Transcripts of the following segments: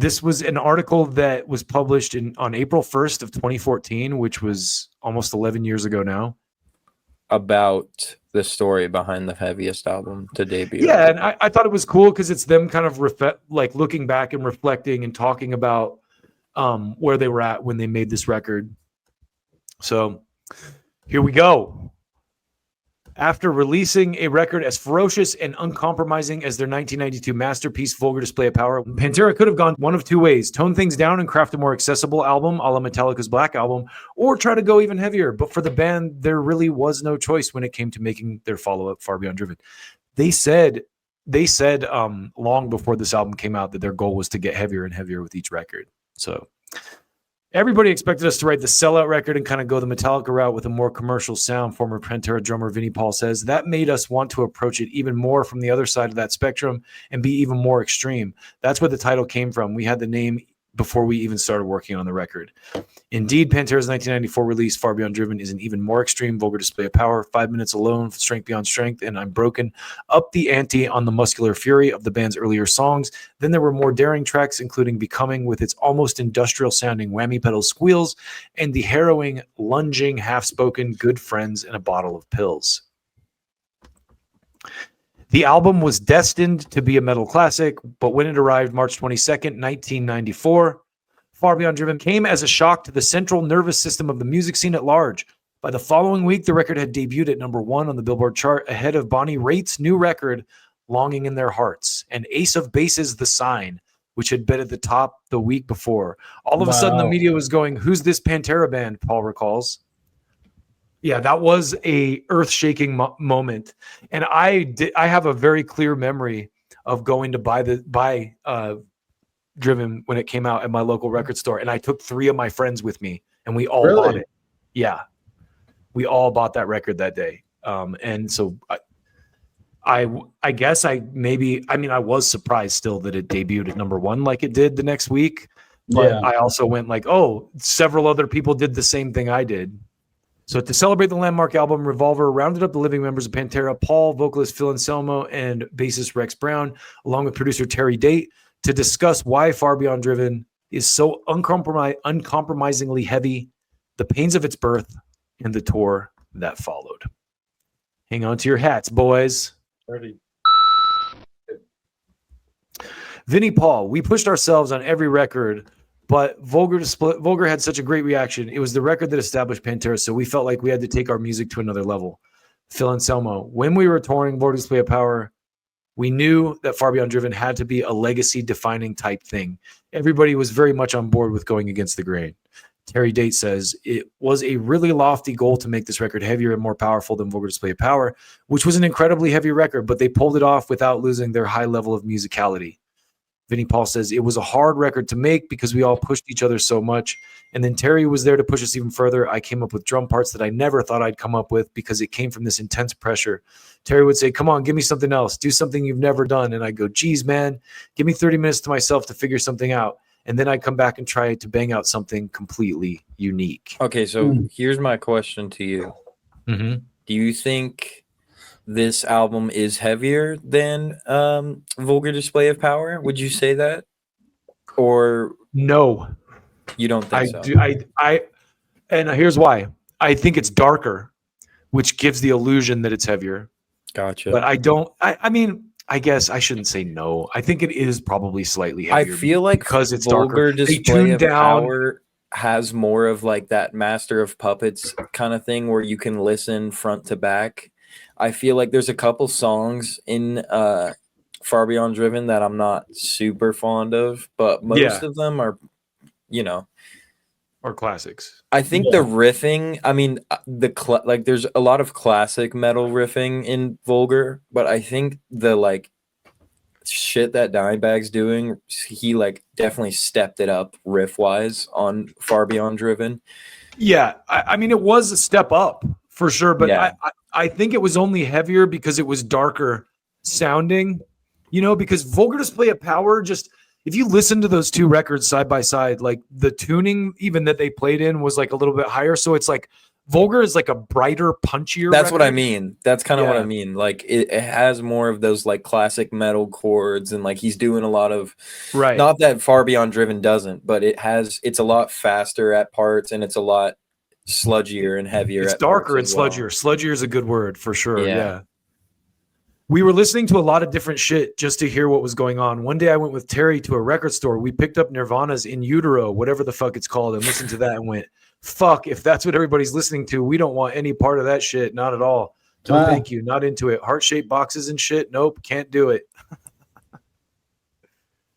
This was an article that was published on April 1st of 2014, which was almost 11 years ago now. About the story behind the heaviest album to debut. Yeah, and I thought it was cool because it's them kind of like looking back and reflecting and talking about where they were at when they made this record. So here we go. After releasing a record as ferocious and uncompromising as their 1992 masterpiece, Vulgar Display of Power, Pantera could have gone one of two ways: tone things down and craft a more accessible album, a la Metallica's Black Album, or try to go even heavier. But for the band, there really was no choice when it came to making their follow-up, Far Beyond Driven. They said long before this album came out that their goal was to get heavier and heavier with each record. So everybody expected us to write the sellout record and kind of go the Metallica route with a more commercial sound, former Pantera drummer Vinnie Paul says. That made us want to approach it even more from the other side of that spectrum and be even more extreme. That's where the title came from. We had the name before we even started working on the record. Indeed, Pantera's 1994 release, Far Beyond Driven, is an even more extreme, vulgar display of power. 5 minutes alone, Strength Beyond Strength, and I'm Broken up the ante on the muscular fury of the band's earlier songs. Then there were more daring tracks, including Becoming with its almost industrial-sounding whammy pedal squeals and the harrowing, lunging, half-spoken Good Friends and a Bottle of Pills. The album was destined to be a metal classic, but when it arrived March 22nd, 1994, Far Beyond Driven came as a shock to the central nervous system of the music scene at large. By the following week, the record had debuted at number 1 on the Billboard chart, ahead of Bonnie Raitt's new record, Longing in Their Hearts, and Ace of Base's The Sign, which had been at the top the week before. All of a sudden, the media was going, "Who's this Pantera band?" Paul recalls. Yeah, that was a earth-shaking moment, and I have a very clear memory of going to buy Driven when it came out at my local record store, and I took 3 of my friends with me, and we all bought it. Yeah, we all bought that record that day, and so I guess I was surprised still that it debuted at number 1 like it did the next week, but I also went like, oh, several other people did the same thing I did. So to celebrate the landmark album, Revolver rounded up the living members of Pantera, Paul, vocalist Phil Anselmo, and bassist Rex Brown, along with producer Terry Date, to discuss why Far Beyond Driven is so uncompromisingly heavy, the pains of its birth, and the tour that followed. Hang on to your hats, boys. Ready. Vinnie Paul, we pushed ourselves on every record, but Vulgar had such a great reaction. It was the record that established Pantera, so we felt like we had to take our music to another level. Phil Anselmo, when we were touring Vulgar Display of Power, we knew that Far Beyond Driven had to be a legacy-defining type thing. Everybody was very much on board with going against the grain. Terry Date says, it was a really lofty goal to make this record heavier and more powerful than Vulgar Display of Power, which was an incredibly heavy record, but they pulled it off without losing their high level of musicality. Vinnie Paul says, it was a hard record to make because we all pushed each other so much. And then Terry was there to push us even further. I came up with drum parts that I never thought I'd come up with because it came from this intense pressure. Terry would say, come on, give me something else. Do something you've never done. And I'd go, geez, man, give me 30 minutes to myself to figure something out. And then I'd come back and try to bang out something completely unique. Okay, so here's my question to you. Mm-hmm. Do you think this album is heavier than Vulgar Display of Power? Would you say that? Or no, you don't think so? And here's why. I think it's darker, which gives the illusion that it's heavier. Gotcha. But I mean, I guess I shouldn't say no. I think it is probably slightly heavier. I feel like because it's Vulgar darker. Display of Power has more of like that Master of Puppets kind of thing where you can listen front to back. I feel like there's a couple songs in Far Beyond Driven that I'm not super fond of, but most of them are, are classics. I think the riffing, I mean, there's a lot of classic metal riffing in Vulgar, but I think the shit that Dimebag's doing, he definitely stepped it up riff wise on Far Beyond Driven. Yeah, I mean, it was a step up for sure, but I think it was only heavier because it was darker sounding, because Vulgar Display of Power, just if you listen to those two records side by side, like the tuning even that they played in was like a little bit higher. So it's like Vulgar is like a brighter, punchier. That's what I record. mean. That's kind of what I Yeah. mean. Like it has more of those like classic metal chords, and like he's doing a lot of Right. not that Far Beyond Driven doesn't, but it's a lot faster at parts, and it's a lot sludgier and heavier It's at parts darker and as well. sludgier. Sludgier is a good word for sure. Yeah. Yeah. We were listening to a lot of different shit just to hear what was going on. One day I went with Terry to a record store. We picked up Nirvana's In Utero, whatever the fuck it's called, and listened to that and went, fuck, if that's what everybody's listening to, we don't want any part of that shit. Not at all. No, Wow. thank you. Not into it. Heart-shaped boxes and shit. Nope, can't do it.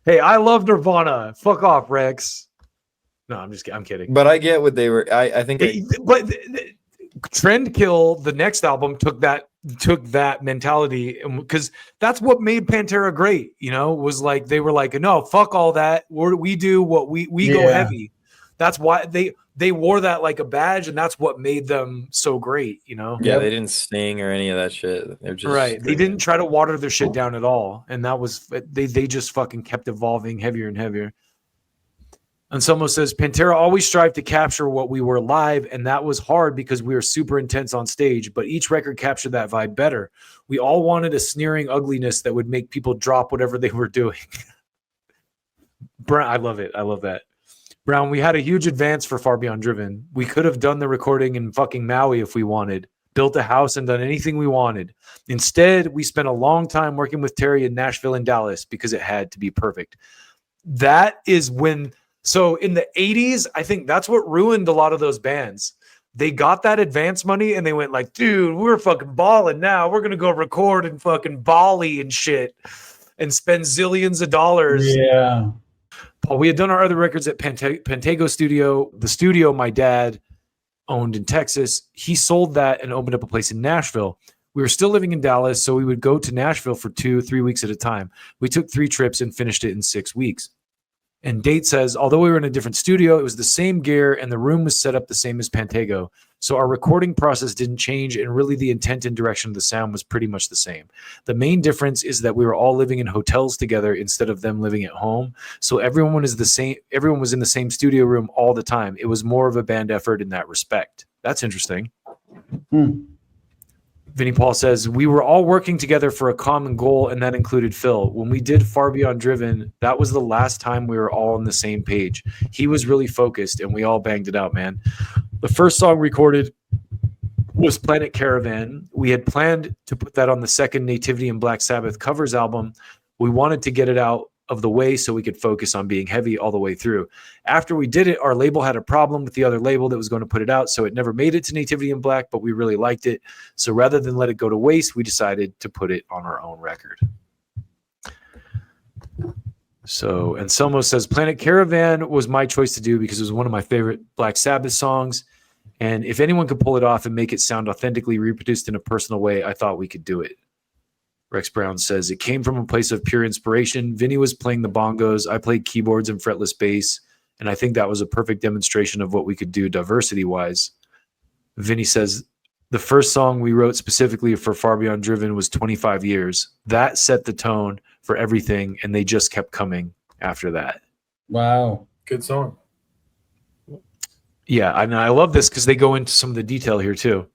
Hey, I love Nirvana. Fuck off, Rex. No, I'm kidding. But I get what they were. I think But Trendkill, the next album, took that mentality, because that's what made Pantera great. You know, was like they were like, no, fuck all that. We do what we go heavy. That's why they wore that like a badge, and that's what made them so great. You know, yeah, they didn't sing or any of that shit. They're just right. They didn't try to water their shit down at all, and that was they just fucking kept evolving heavier and heavier. Anselmo says, Pantera always strived to capture what we were live, and that was hard because we were super intense on stage, but each record captured that vibe better. We all wanted a sneering ugliness that would make people drop whatever they were doing. Brown, I love it. I love that. Brown, we had a huge advance for Far Beyond Driven. We could have done the recording in fucking Maui if we wanted, built a house and done anything we wanted. Instead, we spent a long time working with Terry in Nashville and Dallas because it had to be perfect. That is when... So in the 80s, I think that's what ruined a lot of those bands. They got that advance money and they went like, dude, we're fucking balling now. We're going to go record in fucking Bali and shit and spend zillions of dollars. Yeah. Paul, we had done our other records at Pantego Studio, the studio my dad owned in Texas. He sold that and opened up a place in Nashville. We were still living in Dallas, so we would go to Nashville for 2-3 weeks at a time. We took 3 trips and finished it in 6 weeks. And Date says, although we were in a different studio, it was the same gear and the room was set up the same as Pantego. So our recording process didn't change, and really the intent and direction of the sound was pretty much the same. The main difference is that we were all living in hotels together instead of them living at home. So everyone was in the same studio room all the time. It was more of a band effort in that respect. That's interesting. Vinnie Paul says, we were all working together for a common goal, and that included Phil. When we did Far Beyond Driven, that was the last time we were all on the same page. He was really focused, and we all banged it out, man. The first song recorded was Planet Caravan. We had planned to put that on the second Nativity and Black Sabbath covers album. We wanted to get it out of the way so we could focus on being heavy all the way through. After we did it, our label had a problem with the other label that was going to put it out, so it never made it to Nativity in Black, but we really liked it. So rather than let it go to waste, we decided to put it on our own record. So Anselmo says, Planet Caravan was my choice to do because it was one of my favorite Black Sabbath songs, and if anyone could pull it off and make it sound authentically reproduced in a personal way, I thought we could do it. Rex Brown says, it came from a place of pure inspiration. Vinnie was playing the bongos. I played keyboards and fretless bass. And I think that was a perfect demonstration of what we could do diversity-wise. Vinnie says, the first song we wrote specifically for Far Beyond Driven was 25 Years. That set the tone for everything, and they just kept coming after that. Wow. Good song. Yeah, and I love this because they go into some of the detail here too.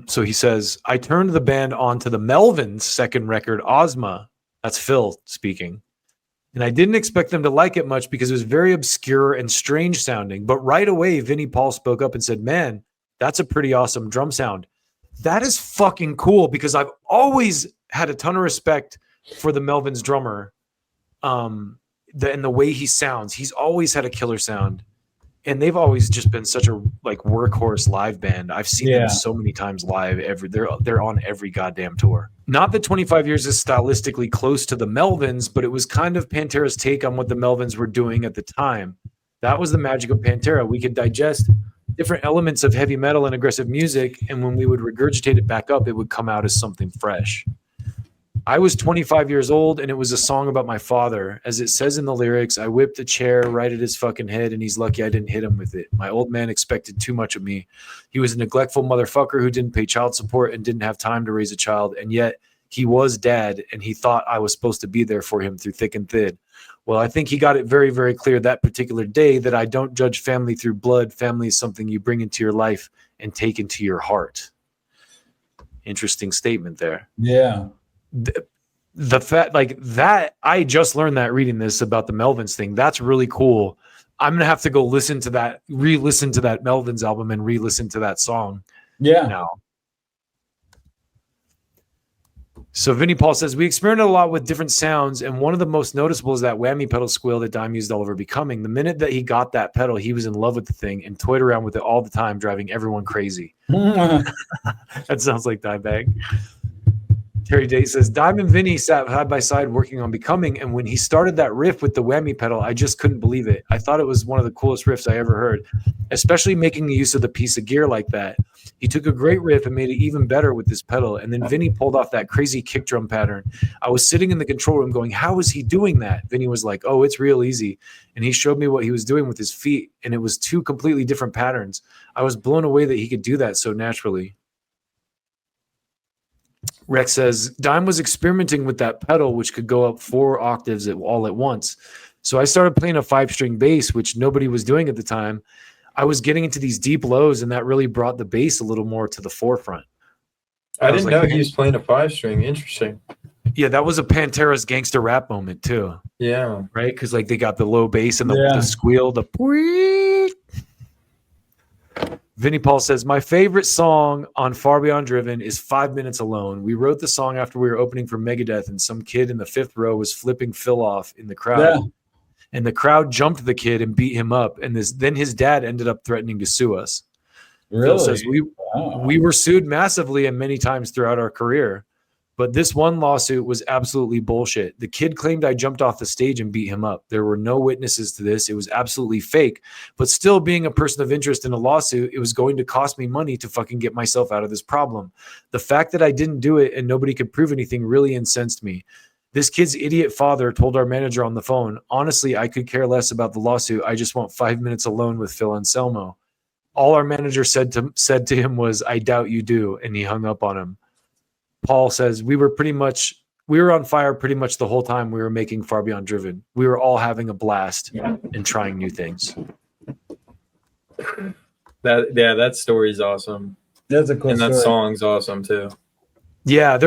So he says, I turned the band on to the Melvins' second record, Ozma. That's Phil speaking. And I didn't expect them to like it much because it was very obscure and strange sounding. But right away, Vinnie Paul spoke up and said, man, that's a pretty awesome drum sound. That is fucking cool because I've always had a ton of respect for the Melvins drummer and the way he sounds. He's always had a killer sound. And they've always just been such a like workhorse live band. I've seen them so many times live. They're on every goddamn tour. Not that 25 Years is stylistically close to the Melvins, but it was kind of Pantera's take on what the Melvins were doing at the time. That was the magic of Pantera. We could digest different elements of heavy metal and aggressive music, and when we would regurgitate it back up, it would come out as something fresh. I was 25 years old, and it was a song about my father. As it says in the lyrics, I whipped a chair right at his fucking head, and he's lucky I didn't hit him with it. My old man expected too much of me. He was a neglectful motherfucker who didn't pay child support and didn't have time to raise a child, and yet He was dad, and he thought I was supposed to be there for him through thick and thin. Well, I think he got it very, very clear that particular day that I don't judge family through blood. Family is something you bring into your life and take into your heart. Interesting statement there. Yeah. The fact like that, I just learned that reading this about the Melvins thing. That's really cool. I'm gonna have to go listen to that, re-listen to that Melvins album and re-listen to that song. Yeah. Now. So Vinnie Paul says, we experimented a lot with different sounds, and one of the most noticeable is that whammy pedal squeal that Dime used all over Becoming. The minute that he got that pedal, he was in love with the thing and toyed around with it all the time, driving everyone crazy. That sounds like Dimebag. Terry Day says, Dime and Vinnie sat side by side working on Becoming, and when he started that riff with the whammy pedal, I just couldn't believe it. I thought it was one of the coolest riffs I ever heard, especially making use of the piece of gear like that. He took a great riff and made it even better with this pedal, and then Vinnie pulled off that crazy kick drum pattern. I was sitting in the control room going, how is he doing that? Vinnie was like, oh, it's real easy, and he showed me what he was doing with his feet, and it was two completely different patterns. I was blown away that he could do that so naturally. Rex says, Dime was experimenting with that pedal, which could go up 4 octaves all at once. So I started playing a 5-string bass, which nobody was doing at the time. I was getting into these deep lows, and that really brought the bass a little more to the forefront. I didn't know he was playing a 5-string. Interesting. Yeah, that was a Pantera's gangster rap moment too. Yeah. Right? Because like they got the low bass and the squeal, the tweet. Vinnie Paul says, my favorite song on Far Beyond Driven is 5 Minutes Alone. We wrote the song after we were opening for Megadeth, and some kid in the 5th row was flipping Phil off in the crowd. Yeah. And the crowd jumped the kid and beat him up. And then his dad ended up threatening to sue us. Really? Phil says, we were sued massively and many times throughout our career. But this one lawsuit was absolutely bullshit. The kid claimed I jumped off the stage and beat him up. There were no witnesses to this. It was absolutely fake. But still, being a person of interest in a lawsuit, it was going to cost me money to fucking get myself out of this problem. The fact that I didn't do it and nobody could prove anything really incensed me. This kid's idiot father told our manager on the phone, honestly, I could care less about the lawsuit. I just want 5 minutes alone with Phil Anselmo. All our manager said to him was, I doubt you do. And he hung up on him. Paul says, we were on fire pretty much the whole time we were making Far Beyond Driven. We were all having a blast and trying new things. That story's awesome. That's a cool story. And that song's awesome too. Yeah,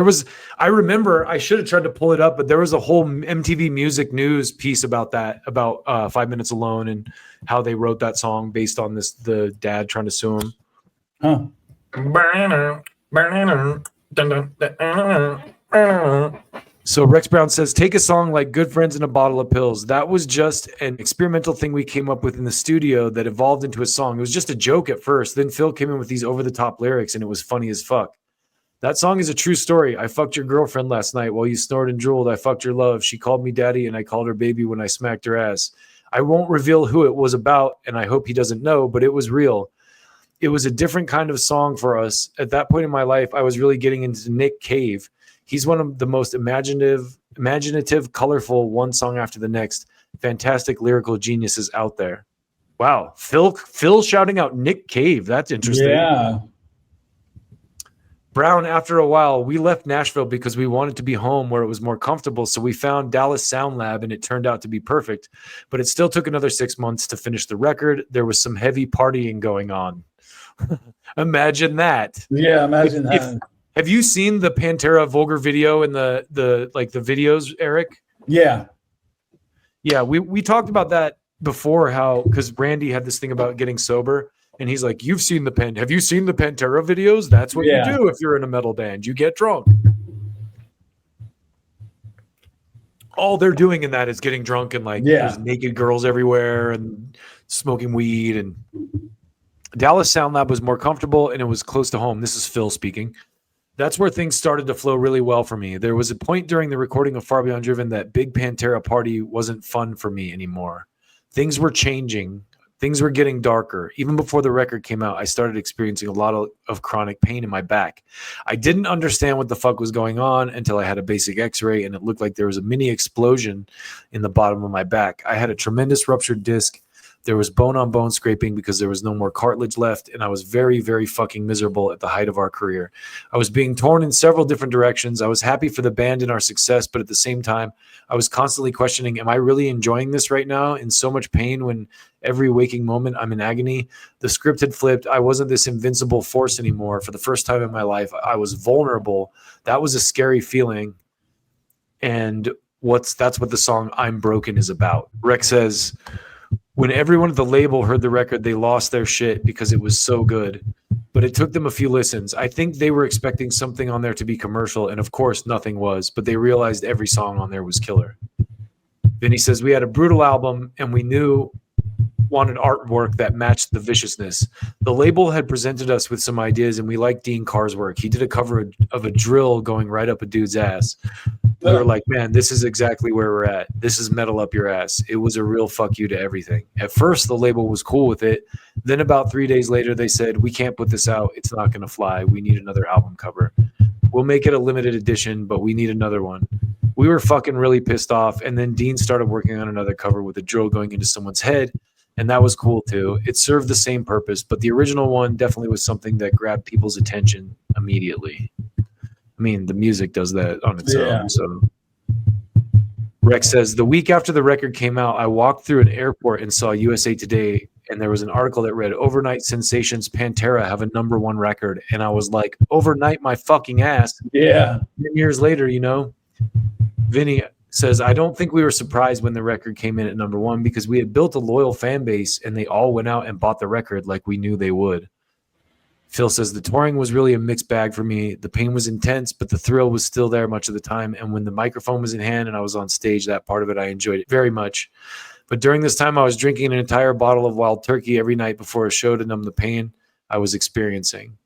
I remember, I should have tried to pull it up, but there was a whole MTV Music News piece about that, about 5 Minutes Alone and how they wrote that song based on the dad trying to sue him. Huh. So Rex Brown says, take a song like Good Friends and a Bottle of Pills. That was just an experimental thing we came up with in the studio that evolved into a song. It was just a joke at first. Then Phil came in with these over-the-top lyrics, and it was funny as fuck. That song is a true story. I fucked your girlfriend last night while you snored and drooled. I fucked your love. She called me daddy, and I called her baby when I smacked her ass. I won't reveal who it was about, and I hope he doesn't know, but it was real. It was a different kind of song for us. At that point in my life, I was really getting into Nick Cave. He's one of the most imaginative, colorful, one song after the next, fantastic lyrical geniuses out there. Wow. Phil shouting out Nick Cave. That's interesting. Yeah. Brown, after a while, we left Nashville because we wanted to be home where it was more comfortable. So we found Dallas Sound Lab, and it turned out to be perfect. But it still took another 6 months to finish the record. There was some heavy partying going on. Imagine that. Yeah, imagine that. Have you seen the Pantera Vulgar video and the videos, Eric? Yeah. Yeah, we talked about that before, how because Randy had this thing about getting sober, and he's like, have you seen the Pantera videos? That's what you do if you're in a metal band. You get drunk. All they're doing in that is getting drunk, and there's naked girls everywhere and smoking weed. And Dallas Sound Lab was more comfortable, and it was close to home. This is Phil speaking. That's where things started to flow really well for me. There was a point during the recording of Far Beyond Driven that big Pantera party wasn't fun for me anymore. Things were changing. Things were getting darker. Even before the record came out, I started experiencing a lot of chronic pain in my back. I didn't understand what the fuck was going on until I had a basic x-ray, and it looked like there was a mini explosion in the bottom of my back. I had a tremendous ruptured disc There was bone on bone scraping because there was no more cartilage left, and I was very, very fucking miserable at the height of our career. I was being torn in several different directions. I was happy for the band and our success, but at the same time, I was constantly questioning, am I really enjoying this right now? In so much pain when every waking moment I'm in agony. The script had flipped. I wasn't this invincible force anymore. For the first time in my life, I was vulnerable. That was a scary feeling. And that's what the song I'm Broken is about. Rex says, when everyone at the label heard the record, they lost their shit because it was so good. But it took them a few listens. I think they were expecting something on there to be commercial, and of course nothing was, but they realized every song on there was killer. Vinnie says, we had a brutal album, and we wanted artwork that matched the viciousness. The label had presented us with some ideas, and we liked Dean Carr's work. He did a cover of a drill going right up a dude's ass. We were like, man, this is exactly where we're at. This is metal up your ass. It was a real fuck you to everything. At first, the label was cool with it. Then about 3 days later, they said, we can't put this out. It's not going to fly. We need another album cover. We'll make it a limited edition, but we need another one. We were fucking really pissed off. And then Dean started working on another cover with a drill going into someone's head. And that was cool too. It served the same purpose, but the original one definitely was something that grabbed people's attention immediately. I mean, the music does that on its own. So Rex says, the week after the record came out, I walked through an airport and saw USA Today, and there was an article that read, Overnight Sensations Pantera have a #1 record. And I was like, overnight my fucking ass. Yeah. 10 years later, you know. Vinnie says, I don't think we were surprised when the record came in at #1 because we had built a loyal fan base and they all went out and bought the record like we knew they would. Phil says, the touring was really a mixed bag for me. The pain was intense, but the thrill was still there much of the time. And when the microphone was in hand and I was on stage, that part of it, I enjoyed it very much. But during this time, I was drinking an entire bottle of Wild Turkey every night before a show to numb the pain I was experiencing.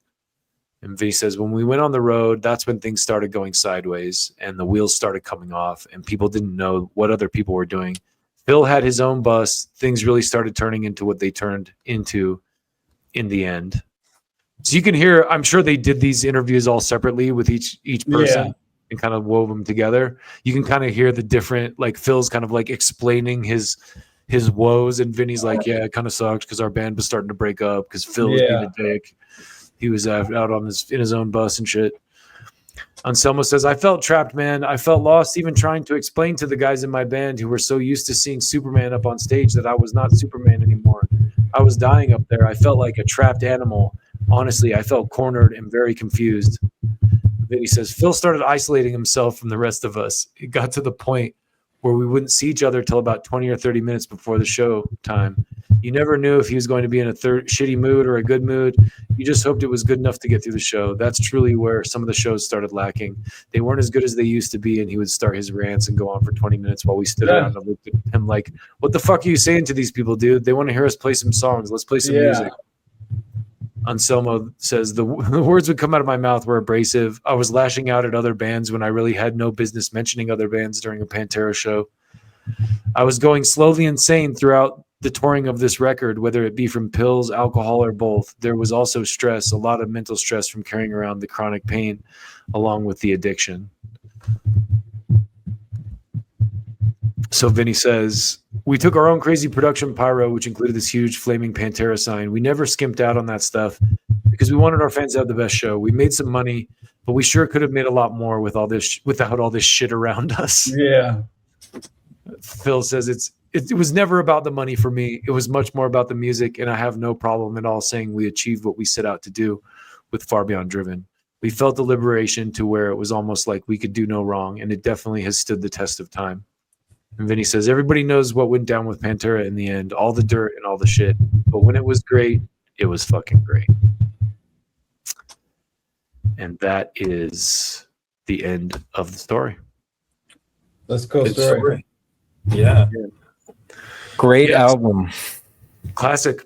And Vinnie says, when we went on the road, that's when things started going sideways and the wheels started coming off and people didn't know what other people were doing. Phil had his own bus. Things really started turning into what they turned into in the end. So you can hear, I'm sure they did these interviews all separately with each person and kind of wove them together. You can kind of hear the different, like Phil's kind of like explaining his woes, and Vinny's like, yeah, it kind of sucked because our band was starting to break up because Phil was being a dick. He was out on in his own bus and shit. Anselmo says, I felt trapped, man. I felt lost even trying to explain to the guys in my band who were so used to seeing Superman up on stage that I was not Superman anymore. I was dying up there. I felt like a trapped animal. Honestly, I felt cornered and very confused. Vinny says, Phil started isolating himself from the rest of us. It got to the point where we wouldn't see each other till about 20 or 30 minutes before the show time. You never knew if he was going to be in a shitty mood or a good mood. You just hoped it was good enough to get through the show. That's truly where some of the shows started lacking. They weren't as good as they used to be, and he would start his rants and go on for 20 minutes while we stood around and looked at him like, what the fuck are you saying to these people, dude? They want to hear us play some songs. Let's play some music. Anselmo says, the words would come out of my mouth were abrasive. I was lashing out at other bands when I really had no business mentioning other bands during a Pantera show. I was going slowly insane throughout the touring of this record, whether it be from pills, alcohol, or both. There was also stress, a lot of mental stress from carrying around the chronic pain along with the addiction. So Vinny says, we took our own crazy production pyro, which included this huge flaming Pantera sign. We never skimped out on that stuff because we wanted our fans to have the best show. We made some money, but we sure could have made a lot more with all this without all this shit around us. Yeah. Phil says it was never about the money for me. It was much more about the music, and I have no problem at all saying we achieved what we set out to do with Far Beyond Driven. We felt the liberation to where it was almost like we could do no wrong, and it definitely has stood the test of time. And Vinny says, everybody knows what went down with Pantera in the end, all the dirt and all the shit. But when it was great, it was fucking great. And that is the end of the story. Let's go story. Yeah. Great album. Classic.